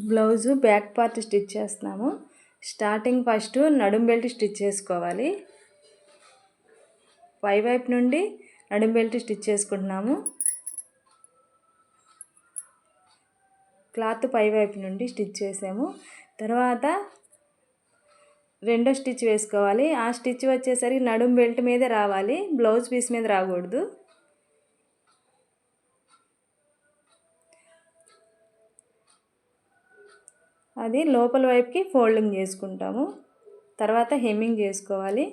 Blouse back part stitch చేస్తున్నాము. Starting first నడుం belt stitch చేసుకోవాలి. పై వైపు నుండి నడుం బెల్ట్ స్టిచ్ చేసుకుంటున్నాము. క్లాత్ పై వైపు నుండి స్టిచ్ చేసాము. తర్వాత రెండో స్టిచ్ వేసుకోవాలి. ఆ స్టిచ్ వచ్చేసరికి నడుం బెల్ట్ మీద రావాలి, బ్లౌజ్ పీస్ మీద రాకూడదు. అది లోపల వైపుకి ఫోల్డింగ్ చేసుకుంటాము. తర్వాత హెమ్మింగ్ చేసుకోవాలి.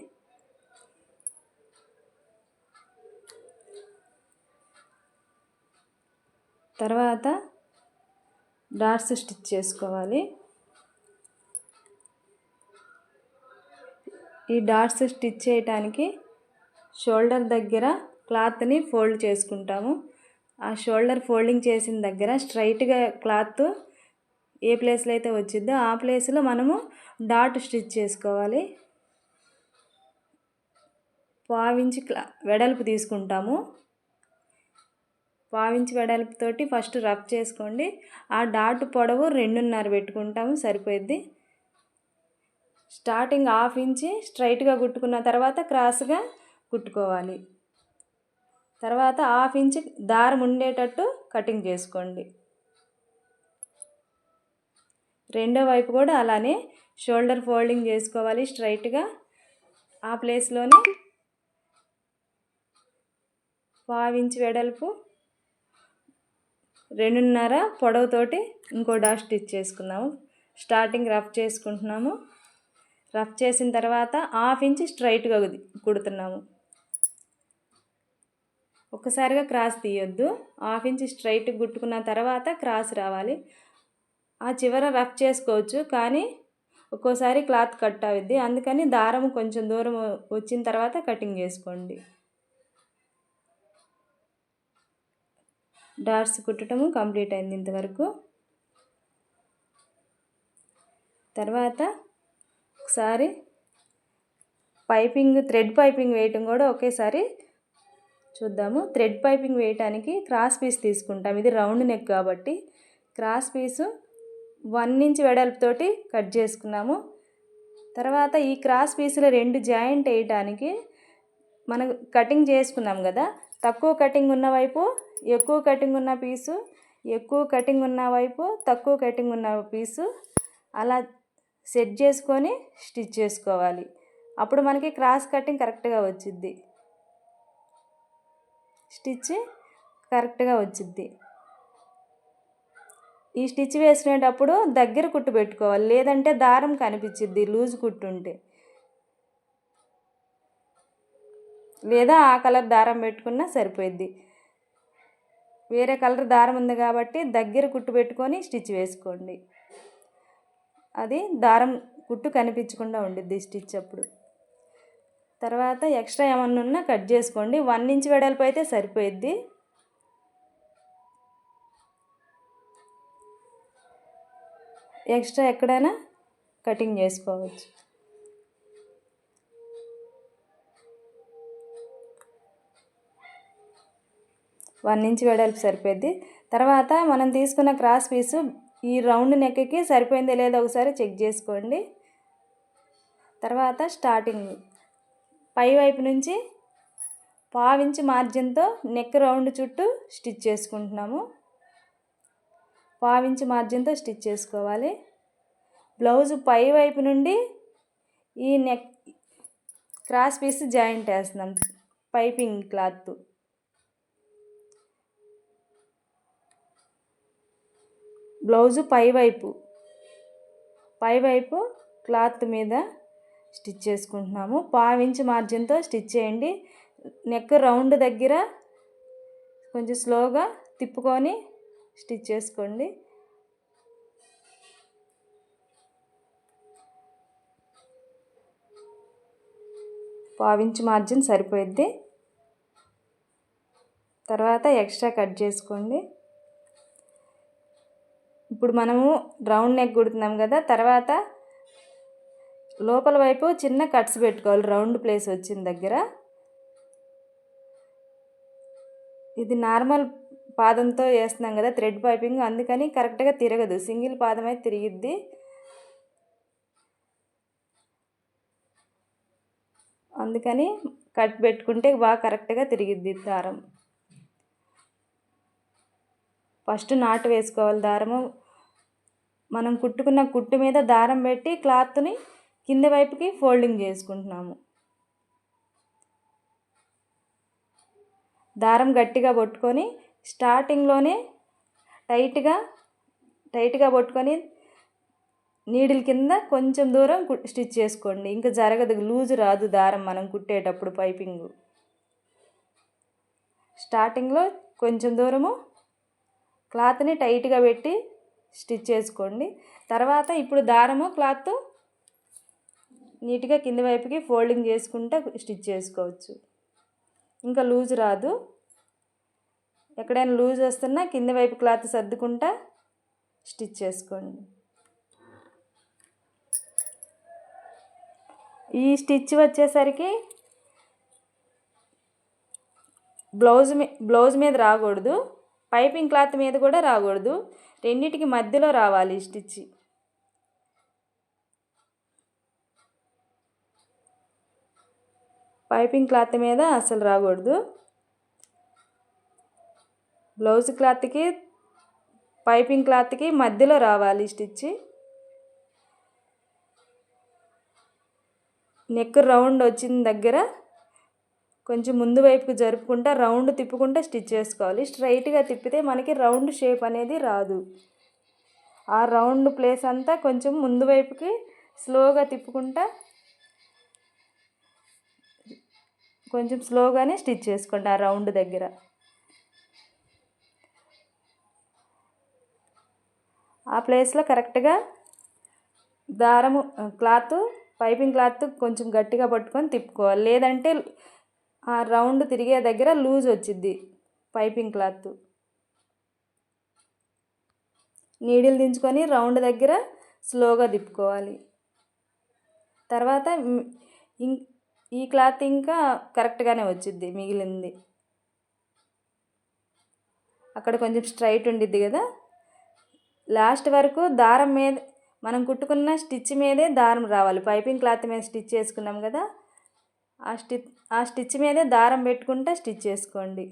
తర్వాత డాట్స్ స్టిచ్ చేసుకోవాలి. ఈ డాట్స్ స్టిచ్ చేయడానికి షోల్డర్ దగ్గర క్లాత్ని ఫోల్డ్ చేసుకుంటాము. ఆ షోల్డర్ ఫోల్డింగ్ చేసిన దగ్గర స్ట్రైట్గా క్లాత్ ఏ ప్లేస్లో అయితే వచ్చిందో ఆ ప్లేస్లో మనము డాట్ స్టిచ్ చేసుకోవాలి. పావించి వెడల్పు తీసుకుంటాము. పావించి వెడల్పుతోటి ఫస్ట్ రఫ్ చేసుకోండి. ఆ డాట్ పొడవు 2.5 పెట్టుకుంటాము, సరిపోద్ది. స్టార్టింగ్ 1/2 ఇంచి స్ట్రైట్గా కుట్టుకున్న తర్వాత క్రాస్గా కుట్టుకోవాలి. తర్వాత 1/2 ఇంచి దారం ఉండేటట్టు కటింగ్ చేసుకోండి. రెండో వైపు కూడా అలానే షోల్డర్ ఫోల్డింగ్ చేసుకోవాలి స్ట్రైట్గా. ఆ ప్లేస్లోనే 1/2 ఇంచి వెడల్పు 2.5 పొడవుతోటి ఇంకో డాట్ స్టిచ్ చేసుకుందాము. స్టార్టింగ్ రఫ్ చేసుకుంటున్నాము. రఫ్ చేసిన తర్వాత 1/2 ఇంచి స్ట్రైట్గా కుడుతున్నాము. ఒక్కసారిగా క్రాస్ తీయొద్దు. 1/2 ఇంచి స్ట్రైట్ కుట్టుకున్న తర్వాత క్రాస్ రావాలి. ఆ చివర రఫ్ చేసుకోవచ్చు, కానీ ఒక్కోసారి క్లాత్ కట్ అవుద్ది. అందుకని దారం కొంచెం దూరం వచ్చిన తర్వాత కటింగ్ చేసుకోండి. డాట్స్ కుట్టడము కంప్లీట్ అయింది ఇంతవరకు. తర్వాత ఒకసారి థ్రెడ్ పైపింగ్ వేయటం కూడా ఒకేసారి చూద్దాము. థ్రెడ్ పైపింగ్ వేయటానికి క్రాస్ పీస్ తీసుకుంటాం. ఇది రౌండ్ నెక్ కాబట్టి క్రాస్ పీసు 1 ఇంచ్ వెడల్పుతోటి కట్ చేసుకున్నాము. తర్వాత ఈ క్రాస్ పీసులో 2 జాయింట్ వేయటానికి మనం కటింగ్ చేసుకున్నాం కదా, తక్కువ కటింగ్ ఉన్న వైపు ఎక్కువ కటింగ్ ఉన్న పీసు, ఎక్కువ కటింగ్ ఉన్న వైపు తక్కువ కటింగ్ ఉన్న పీసు అలా సెట్ చేసుకొని స్టిచ్ చేసుకోవాలి. అప్పుడు మనకి క్రాస్ కటింగ్ కరెక్ట్గా వచ్చిద్ది, స్టిచ్ కరెక్ట్గా వచ్చిద్ది. ఈ స్టిచ్ వేసుకునేటప్పుడు దగ్గర కుట్టు పెట్టుకోవాలి, లేదంటే దారం కనిపించిద్ది లూజ్ కుట్టు ఉంటే. లేదా ఆ కలర్ దారం పెట్టుకున్నా సరిపోయిద్ది. వేరే కలర్ దారం ఉంది కాబట్టి దగ్గర కుట్టు పెట్టుకొని స్టిచ్ వేసుకోండి. అది దారం కుట్టు కనిపించకుండా ఉండిద్ది స్టిచ్ అప్పుడు. తర్వాత ఎక్స్ట్రా ఏమన్నా ఉన్నా కట్ చేసుకోండి. 1 ఇంచ్ వెడల్పు అయితే సరిపోయిద్ది. ఎక్స్ట్రా ఎక్కడైనా కటింగ్ చేసుకోవచ్చు. వన్ ఇంచ్ వెడల్పు సరిపోద్ది. తర్వాత మనం తీసుకున్న క్రాస్ పీసు ఈ రౌండ్ నెక్కి సరిపోయిందో లేదో ఒకసారి చెక్ చేసుకోండి. తర్వాత స్టార్టింగ్ పై వైపు నుంచి 1/2 ఇంచ్ మార్జిన్తో నెక్ రౌండ్ చుట్టూ స్టిచ్ చేసుకుంటున్నాము. 1/2 ఇంచ్ మార్జిన్తో స్టిచ్ చేసుకోవాలి. బ్లౌజ్ పై వైపు నుండి ఈ నెక్ క్రాస్ పీస్ జాయింట్ వేస్తున్నాం పైపింగ్ క్లాత్. బ్లౌజు పై వైపు క్లాత్ మీద స్టిచ్ చేసుకుంటున్నాము. 1/2 ఇంచ్ మార్జిన్తో స్టిచ్ చేయండి. నెక్ రౌండ్ దగ్గర కొంచెం స్లోగా తిప్పుకొని స్టిచ్ చేసుకోండి. పావు ఇంచ్ మార్జిన్ సరిపోయిద్ది. తర్వాత ఎక్స్ట్రా కట్ చేసుకోండి. ఇప్పుడు మనము రౌండ్ నెక్ కుడుతున్నాం కదా, తర్వాత లోపల వైపు చిన్న కట్స్ పెట్టుకోవాలి రౌండ్ ప్లేస్ వచ్చిన దగ్గర. ఇది నార్మల్ పాదంతో వేస్తున్నాం కదా థ్రెడ్ పైపింగ్, అందుకని కరెక్ట్గా తిరగదు, సింగిల్ పాదం అయితే తిరిగిద్ది. అందుకని కట్ పెట్టుకుంటే బాగా కరెక్ట్గా తిరిగిద్ది దారం. ఫస్ట్ నాటు వేసుకోవాలి. దారము మనం కుట్టుకున్న కుట్టు మీద దారం పెట్టి క్లాత్ని కింద వైపుకి ఫోల్డింగ్ చేసుకుంటున్నాము. దారం గట్టిగా పట్టుకొని స్టార్టింగ్లోనే టైట్గా పట్టుకొని నీడిల్ కింద కొంచెం దూరం స్టిచ్ చేసుకోండి. ఇంకా జరగదు, లూజు రాదు దారం మనం కుట్టేటప్పుడు పైపింగ్. స్టార్టింగ్లో కొంచెం దూరము క్లాత్ని టైట్గా పెట్టి స్టిచ్ చేసుకోండి. తర్వాత ఇప్పుడు దారము క్లాత్ నీట్గా కింద వైపుకి ఫోల్డింగ్ చేసుకుంటూ స్టిచ్ చేసుకోవచ్చు. ఇంకా లూజ్ రాదు. ఎక్కడైనా లూజ్ వస్తున్నా కింద వైపు క్లాత్ సర్దుకుంటా స్టిచ్ చేసుకోండి. ఈ స్టిచ్ వచ్చేసరికి బ్లౌజ్ మీద రాకూడదు, పైపింగ్ క్లాత్ మీద కూడా రాకూడదు, రెండింటికి మధ్యలో రావాలి స్టిచ్. పైపింగ్ క్లాత్ మీద అసలు రాకూడదు. బ్లౌజ్ క్లాత్కి పైపింగ్ క్లాత్కి మధ్యలో రావాలి స్టిచ్. నెక్ రౌండ్ వచ్చిన దగ్గర కొంచెం ముందు వైపుకి జరుపుకుంటా రౌండ్ తిప్పుకుంటా స్టిచ్ చేసుకోవాలి. స్ట్రైట్గా తిప్పితే మనకి రౌండ్ షేప్ అనేది రాదు. ఆ రౌండ్ ప్లేస్ అంతా కొంచెం ముందు వైపుకి స్లోగా తిప్పుకుంటా కొంచెం స్లోగానే స్టిచ్ చేసుకోండి ఆ రౌండ్ దగ్గర. ఆ ప్లేస్లో కరెక్ట్గా దారము క్లాత్ పైపింగ్ క్లాత్ కొంచెం గట్టిగా పట్టుకొని తిప్పుకోవాలి, లేదంటే ఆ రౌండ్ తిరిగే దగ్గర లూజ్ వచ్చిద్ది పైపింగ్ క్లాత్. నీడిల్ దించుకొని రౌండ్ దగ్గర స్లోగా తిప్పుకోవాలి. తర్వాత ఈ క్లాత్ ఇంకా కరెక్ట్గానే వచ్చిద్ది. మిగిలింది అక్కడ కొంచెం స్ట్రైట్ ఉండిద్ది కదా, లాస్ట్ వరకు దారం మీద మనం కుట్టుకున్న స్టిచ్ మీదే దారం రావాలి. పైపింగ్ క్లాత్ మీద స్టిచ్ చేసుకున్నాం కదా, ఆ స్టిచ్ మీదే దారం పెట్టుకుంటా స్టిచ్ చేసుకోండి.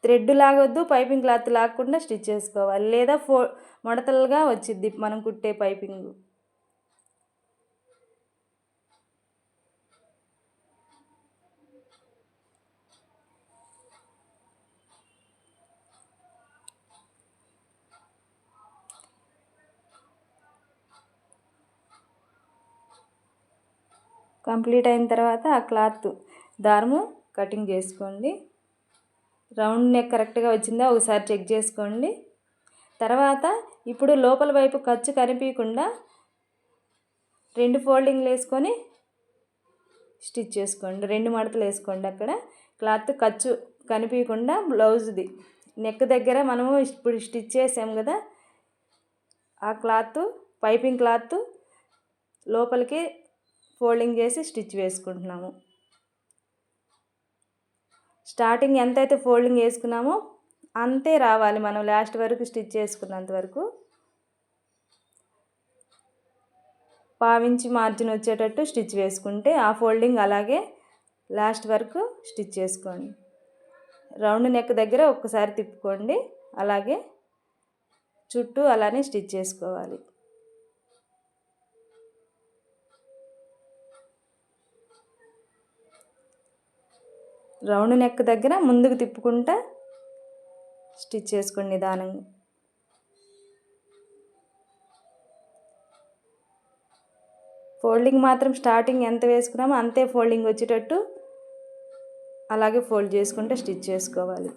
థ్రెడ్ లాగొద్దు, పైపింగ్ క్లాత్ లాగకుండా స్టిచ్ చేసుకోవాలి, లేదా మడతలుగా వచ్చిద్ది మనం కుట్టే పైపింగ్. కంప్లీట్ అయిన తర్వాత ఆ క్లాత్ దారము కటింగ్ చేసుకోండి. రౌండ్ నెక్ కరెక్ట్గా వచ్చిందా ఒకసారి చెక్ చేసుకోండి. తర్వాత ఇప్పుడు లోపల వైపు ఖర్చు కనిపించకుండా 2 ఫోల్డింగ్లు వేసుకొని స్టిచ్ చేసుకోండి. 2 మడతలు వేసుకోండి. అక్కడ క్లాత్ ఖర్చు కనిపించకుండా బ్లౌజ్ది నెక్ దగ్గర మనము ఇప్పుడు స్టిచ్ చేసాం కదా, ఆ క్లాత్ పైపింగ్ క్లాత్ లోపలికి ఫోల్డింగ్ చేసి స్టిచ్ వేసుకుంటున్నాము. స్టార్టింగ్ ఎంతైతే ఫోల్డింగ్ వేసుకున్నామో అంతే రావాలి మనం లాస్ట్ వరకు స్టిచ్ చేసుకున్నంత వరకు. 1/2 ఇంచ్ మార్జిన్ వచ్చేటట్టు స్టిచ్ వేసుకుంటే ఆ ఫోల్డింగ్ అలాగే లాస్ట్ వరకు స్టిచ్ చేసుకోండి. రౌండ్ నెక్ దగ్గర ఒక్కసారి తిప్పుకోండి, అలాగే చుట్టూ అలానే స్టిచ్ చేసుకోవాలి. రౌండ్ నెక్ దగ్గర ముందుకు తిప్పుకుంటా స్టిచ్ చేసుకోండి నిదానంగా. ఫోల్డింగ్ మాత్రం స్టార్టింగ్ ఎంత వేసుకున్నామో అంతే ఫోల్డింగ్ వచ్చేటట్టు అలాగే ఫోల్డ్ చేసుకుంటే స్టిచ్ చేసుకోవాలి.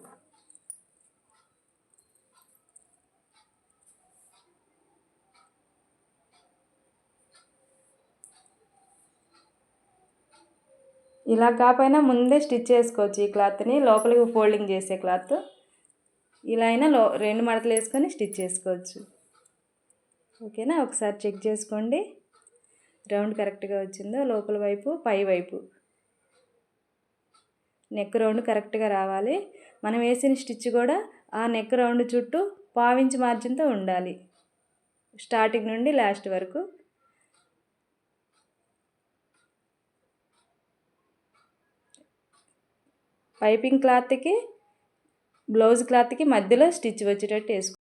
ఇలా కాకపోయినా ముందే స్టిచ్ చేసుకోవచ్చు. ఈ క్లాత్ని లోపలికి ఫోల్డింగ్ చేసే క్లాత్ ఇలా అయినా 2 మడతలు వేసుకొని స్టిచ్ చేసుకోవచ్చు. ఓకేనా, ఒకసారి చెక్ చేసుకోండి రౌండ్ కరెక్ట్గా వచ్చిందో లోపల వైపు పై వైపు. నెక్ రౌండ్ కరెక్ట్గా రావాలి. మనం వేసిన స్టిచ్ కూడా ఆ నెక్ రౌండ్ చుట్టూ 1/2 ఇంచ్ మార్జిన్తో ఉండాలి, స్టార్టింగ్ నుండి లాస్ట్ వరకు. పైపింగ్ క్లాత్కి బ్లౌజ్ క్లాత్కి మధ్యలో స్టిచ్ వచ్చేటట్టు వేసుకోవాలి.